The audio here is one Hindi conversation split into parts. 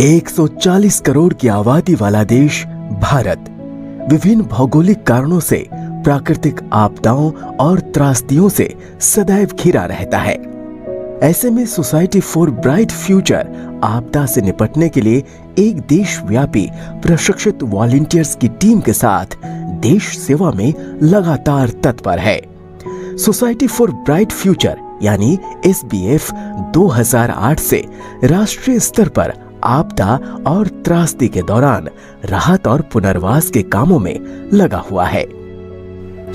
140 करोड़ की आबादी वाला देश भारत विभिन्न भौगोलिक कारणों से प्राकृतिक आपदाओं और त्रासदियों से सदैव घिरा रहता है। ऐसे में सोसाइटी फॉर ब्राइट फ्यूचर आपदा से निपटने के लिए एक देशव्यापी प्रशिक्षित वॉलंटियर्स की टीम के साथ देश सेवा में लगातार तत्पर है। सोसाइटी फॉर ब्राइट फ्यूचर यानी SBF 2008 से राष्ट्रीय स्तर पर आपदा और त्रासदी के दौरान राहत और पुनर्वास के कामों में लगा हुआ है।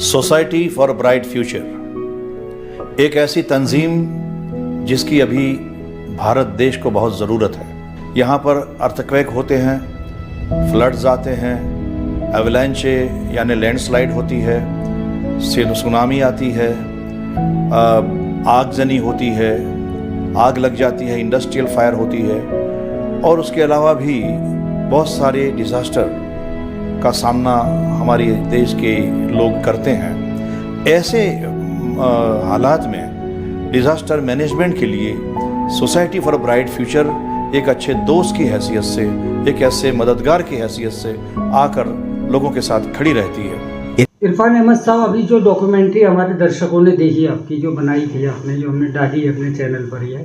सोसाइटी फॉर ब्राइट फ्यूचर एक ऐसी तंजीम जिसकी अभी भारत देश को बहुत ज़रूरत है। यहाँ पर अर्थक्वेक होते हैं, फ्लड्स आते हैं, एवलांचे यानी लैंडस्लाइड होती है, सुनामी आती है, आगजनी होती है, आग लग जाती है, इंडस्ट्रियल फायर होती है और उसके अलावा भी बहुत सारे डिज़ास्टर का सामना हमारे देश के लोग करते हैं। ऐसे हालात में डिज़ास्टर मैनेजमेंट के लिए सोसाइटी फॉर ब्राइट फ्यूचर एक अच्छे दोस्त की हैसियत से, एक ऐसे मददगार की हैसियत से आकर लोगों के साथ खड़ी रहती है। इरफान अहमद साहब, अभी जो डॉक्यूमेंट्री हमारे दर्शकों ने देखी आपकी, जो बनाई थी आपने, जो हमने डाली अपने चैनल पर ही है,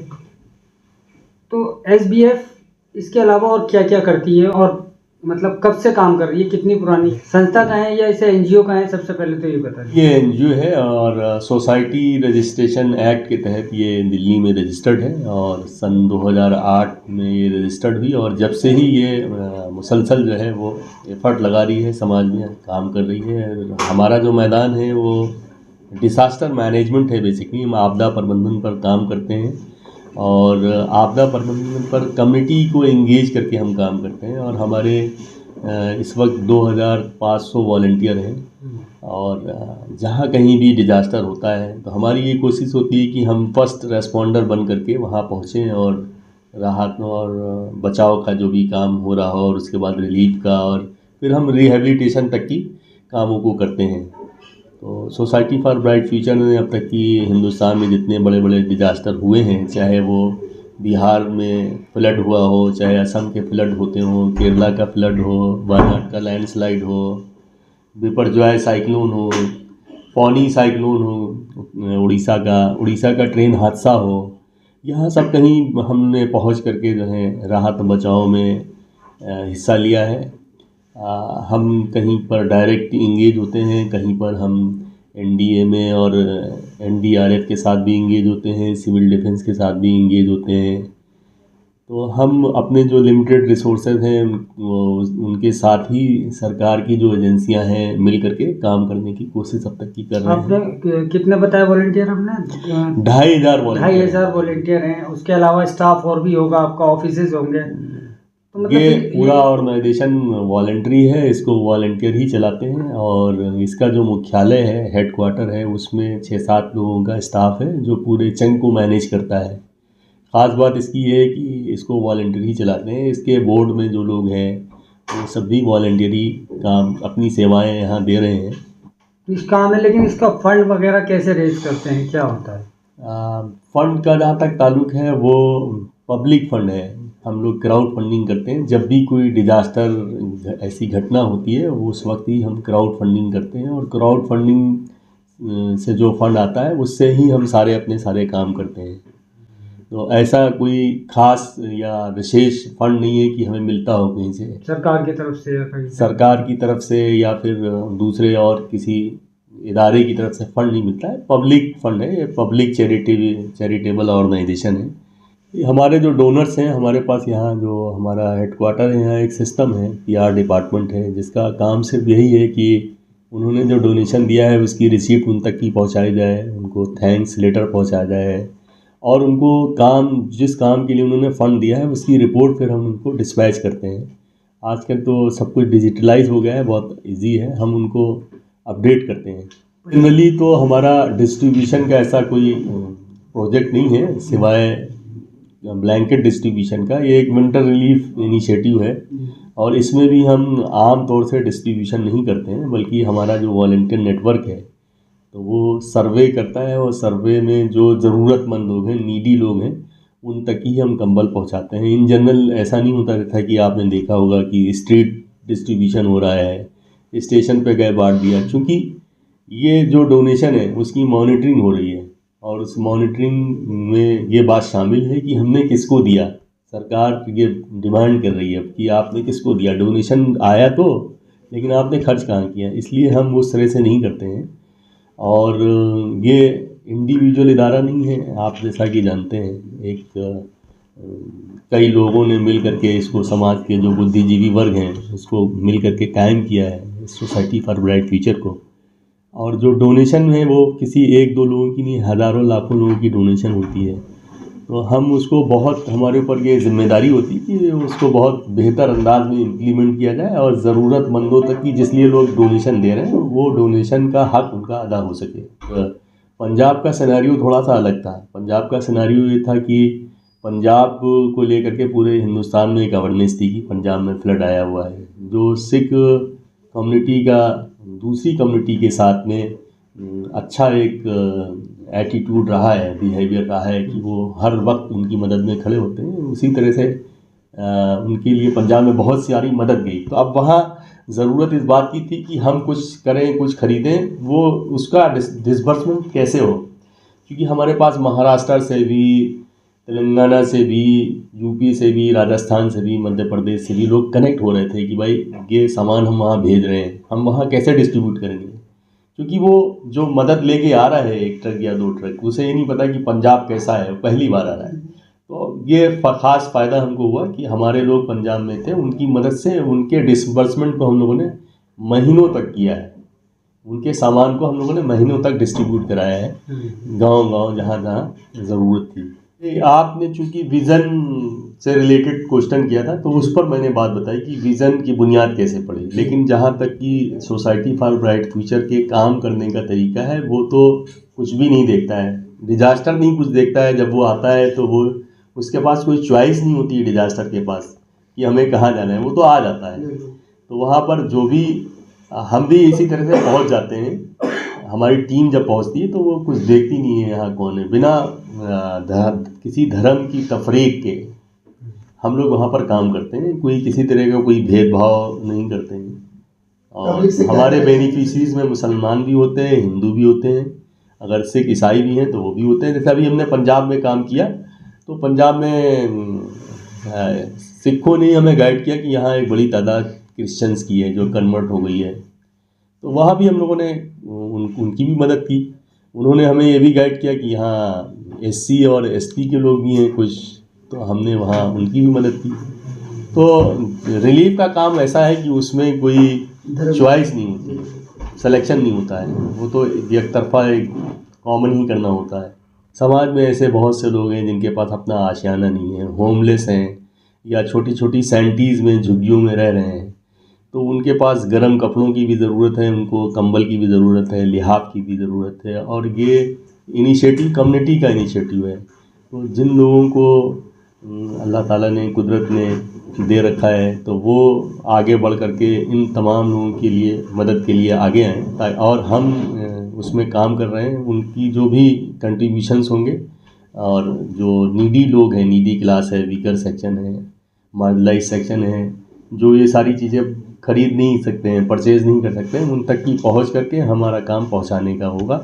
तो SBF इसके अलावा और क्या क्या करती है और मतलब कब से काम कर रही है, कितनी पुरानी संस्था का है या इसे NGO का है? सबसे पहले तो ये बताइए। ये NGO है और सोसाइटी रजिस्ट्रेशन एक्ट के तहत ये दिल्ली में रजिस्टर्ड है और सन 2008 में ये रजिस्टर्ड हुई और जब से ही ये मुसलसल जो है वो एफर्ट लगा रही है, समाज में काम कर रही है। हमारा जो मैदान है वो डिसास्टर मैनेजमेंट है। बेसिकली हम आपदा प्रबंधन पर काम करते हैं और आपदा प्रबंधन पर कमेटी को एंगेज करके हम काम करते हैं और हमारे इस वक्त 2500 वॉलंटियर हैं और जहाँ कहीं भी डिज़ास्टर होता है तो हमारी ये कोशिश होती है कि हम फर्स्ट रेस्पॉन्डर बन करके वहाँ पहुँचें और राहत और बचाव का जो भी काम हो रहा हो और उसके बाद रिलीफ का और फिर हम रिहेबिलिटेशन तक की कामों को करते हैं। तो सोसाइटी फॉर ब्राइट फ्यूचर ने अब तक की हिंदुस्तान में जितने बड़े बड़े डिज़ास्टर हुए हैं, चाहे वो बिहार में फ्लड हुआ हो, चाहे असम के फ्लड होते हों, केरला का फ्लड हो, वायनाड का लैंडस्लाइड हो, बिपरजॉय साइक्लोन हो, फौनी साइक्लोन हो, उड़ीसा का ट्रेन हादसा हो, यहाँ सब कहीं हमने पहुँच करके जो है राहत बचाव में हिस्सा लिया है। हम कहीं पर डायरेक्ट इंगेज होते हैं, कहीं पर हम NDA में और NDRF के साथ भी इंगेज होते हैं, सिविल डिफेंस के साथ भी इंगेज होते हैं। तो हम अपने जो लिमिटेड रिसोर्सेज हैं उनके साथ ही सरकार की जो एजेंसियां हैं मिल करके काम करने की कोशिश अब तक की कर रहे हैं। आपने कितने बताया वॉलंटियर? हमने 2500 वॉलंटियर हैं। उसके अलावा स्टाफ और भी होगा, आपका ऑफिसेज होंगे? तो मतलब ये पूरा ऑर्गेनाइजेशन वॉलंटरी है, इसको वॉलंटियर ही चलाते हैं और इसका जो मुख्यालय है, हेडक्वार्टर है, उसमें 6-7 लोगों का स्टाफ है जो पूरे चंग को मैनेज करता है। ख़ास बात इसकी है कि इसको वॉलंटियर ही चलाते हैं। इसके बोर्ड में जो लोग हैं वो सभी वॉलंटियरी काम अपनी सेवाएं यहाँ दे रहे हैं। इस काम है, लेकिन इसका फंड वगैरह कैसे रेज करते हैं, क्या होता है? फंड का जहाँ तक ताल्लुक है वो पब्लिक फंड है। हम लोग क्राउड फंडिंग करते हैं। जब भी कोई डिज़ास्टर ऐसी घटना होती है उस वक्त ही हम क्राउड फंडिंग करते हैं और क्राउड फंडिंग से जो फंड आता है उससे ही हम अपने सारे काम करते हैं। तो ऐसा कोई खास या विशेष फंड नहीं है कि हमें मिलता हो कहीं से, सरकार की तरफ से या कहीं सरकार की तरफ से या फिर दूसरे और किसी इदारे की तरफ से फंड नहीं मिलता है। पब्लिक फंड है, ये पब्लिक चैरिटेबल ऑर्गेनाइजेशन है। हमारे जो डोनर्स हैं, हमारे पास यहाँ जो हमारा हेडक्वार्टर है, यहाँ एक सिस्टम है, PR डिपार्टमेंट है, जिसका काम सिर्फ यही है कि उन्होंने जो डोनेशन दिया है उसकी रिसीप्ट उन तक की पहुँचाई जाए, उनको थैंक्स लेटर पहुँचाया जाए और उनको जिस काम के लिए उन्होंने फ़ंड दिया है उसकी रिपोर्ट फिर हम उनको डिस्पैच करते हैं। आजकल तो सब कुछ डिजिटलाइज हो गया है, बहुत ईजी है, हम उनको अपडेट करते हैं। जनरली तो हमारा डिस्ट्रीब्यूशन का ऐसा कोई प्रोजेक्ट नहीं है सिवाय ब्लैंकेट डिस्ट्रीब्यूशन का। ये एक विंटर रिलीफ इनिशिएटिव है और इसमें भी हम आम तौर से डिस्ट्रीब्यूशन नहीं करते हैं, बल्कि हमारा जो वॉलंटियर नेटवर्क है तो वो सर्वे करता है और सर्वे में जो ज़रूरतमंद लोग हैं, नीडी लोग हैं, उन तक ही हम कंबल पहुंचाते हैं। इन जनरल ऐसा नहीं होता था कि आपने देखा होगा कि स्ट्रीट डिस्ट्रीब्यूशन हो रहा है, स्टेशन पे गए बांट दिया। क्योंकि ये जो डोनेशन है उसकी मॉनिटरिंग हो रही है और उस मॉनिटरिंग में ये बात शामिल है कि हमने किसको दिया। सरकार ये डिमांड कर रही है कि आपने किसको दिया, डोनेशन आया तो, लेकिन आपने खर्च कहाँ किया। इसलिए हम उस तरह से नहीं करते हैं। और ये इंडिविजुअल इदारा नहीं है, आप जैसा कि जानते हैं एक कई लोगों ने मिल करके इसको, समाज के जो बुद्धिजीवी वर्ग हैं उसको मिल करके कायम किया है सोसाइटी फॉर ब्राइट फ्यूचर को। और जो डोनेशन है वो किसी एक दो लोगों की नहीं, हज़ारों लाखों लोगों की डोनेशन होती है। तो हम उसको बहुत, हमारे ऊपर ये जिम्मेदारी होती है कि उसको बहुत बेहतर अंदाज में इम्प्लीमेंट किया जाए और ज़रूरतमंदों तक की, जिसलिए लोग डोनेशन दे रहे हैं, वो डोनेशन का हक उनका अदा हो सके। पंजाब का सिनेरियो थोड़ा सा अलग था। पंजाब का सिनेरियो ये था कि पंजाब को लेकर के पूरे हिंदुस्तान में एक अवेयरनेस थी कि पंजाब में फ्लड आया हुआ है। जो सिख कम्युनिटी का दूसरी कम्युनिटी के साथ में अच्छा एक एटीट्यूड रहा है, बिहेवियर रहा है कि वो हर वक्त उनकी मदद में खड़े होते हैं, उसी तरह से उनके लिए पंजाब में बहुत सारी मदद गई। तो अब वहाँ ज़रूरत इस बात की थी कि हम कुछ करें, कुछ ख़रीदें, वो उसका डिसबर्समेंट कैसे हो। क्योंकि हमारे पास महाराष्ट्र से भी, तेलंगाना से भी, यूपी से भी, राजस्थान से भी, मध्य प्रदेश से भी लोग कनेक्ट हो रहे थे कि भाई ये सामान हम वहाँ भेज रहे हैं, हम वहाँ कैसे डिस्ट्रीब्यूट करेंगे। क्योंकि वो जो मदद लेके आ रहा है एक ट्रक या दो ट्रक, उसे ये नहीं पता कि पंजाब कैसा है, पहली बार आ रहा है। तो ये ख़ास फ़ायदा हमको हुआ कि हमारे लोग पंजाब में थे, उनकी मदद से उनके डिसबर्समेंट को हम लोगों ने महीनों तक किया है। उनके सामान को हम लोगों ने महीनों तक डिस्ट्रीब्यूट कराया है गांव-गांव, जहाँ ज़रूरत थी। आपने चूँकि विज़न से रिलेटेड क्वेश्चन किया था, तो उस पर मैंने बात बताई कि विज़न की बुनियाद कैसे पड़ी। लेकिन जहाँ तक कि सोसाइटी फॉर ब्राइट फ्यूचर के काम करने का तरीका है, वो तो कुछ भी नहीं देखता है, डिजास्टर नहीं कुछ देखता है। जब वो आता है तो वो, उसके पास कोई चॉइस नहीं होती है डिजास्टर के पास कि हमें कहाँ जाना है, वो तो आ जाता है। तो वहाँ पर जो भी, हम भी इसी तरह से पहुँच जाते हैं। हमारी टीम जब पहुँचती है तो वो कुछ देखती नहीं है यहाँ कौन है, बिना किसी धर्म की तफरीक के हम लोग वहाँ पर काम करते हैं। कोई किसी तरह का कोई भेदभाव नहीं करते हैं। और हमारे बेनिफिशरीज में मुसलमान भी होते हैं, हिंदू भी होते हैं, अगर सिख ईसाई भी हैं तो वो भी होते हैं। जैसे अभी हमने पंजाब में काम किया, तो पंजाब में सिखों ने हमें गाइड किया कि यहाँ एक बड़ी तादाद क्रिश्चियंस की है जो कन्वर्ट हो गई है, तो वहाँ भी हम लोगों ने उनकी भी मदद की। उन्होंने हमें ये भी गाइड किया कि यहाँ एससी और एसटी के लोग भी हैं कुछ, तो हमने वहाँ उनकी भी मदद की। तो रिलीफ का काम ऐसा है कि उसमें कोई चॉइस नहीं होती, सिलेक्शन नहीं होता है, वो तो एक तरफा एक कॉमन ही करना होता है। समाज में ऐसे बहुत से लोग हैं जिनके पास अपना आशियाना नहीं है, होमलेस हैं या छोटी छोटी सैंटीज़ में, झुग्गियों में रह रहे हैं, तो उनके पास गर्म कपड़ों की भी ज़रूरत है, उनको कंबल की भी ज़रूरत है, लिहाफ की भी ज़रूरत है। और ये इनिशिएटिव कम्युनिटी का इनिशिएटिव है। तो जिन लोगों को अल्लाह ताला ने, कुदरत ने दे रखा है, तो वो आगे बढ़ करके इन तमाम लोगों के लिए, मदद के लिए आगे आएँ। और हम उसमें काम कर रहे हैं, उनकी जो भी कंट्रीब्यूशंस होंगे, और जो नीडी लोग हैं, नीडी क्लास है, वीकर सेक्शन है, मार्जिनलाइज सेक्शन है, जो ये सारी चीज़ें खरीद नहीं सकते हैं, परचेज़ नहीं कर सकते हैं, उन तक की पहुंच करके हमारा काम पहुंचाने का होगा।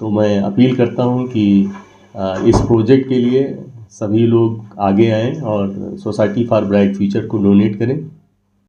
तो मैं अपील करता हूं कि इस प्रोजेक्ट के लिए सभी लोग आगे आएँ और सोसाइटी फॉर ब्राइट फ्यूचर को डोनेट करें।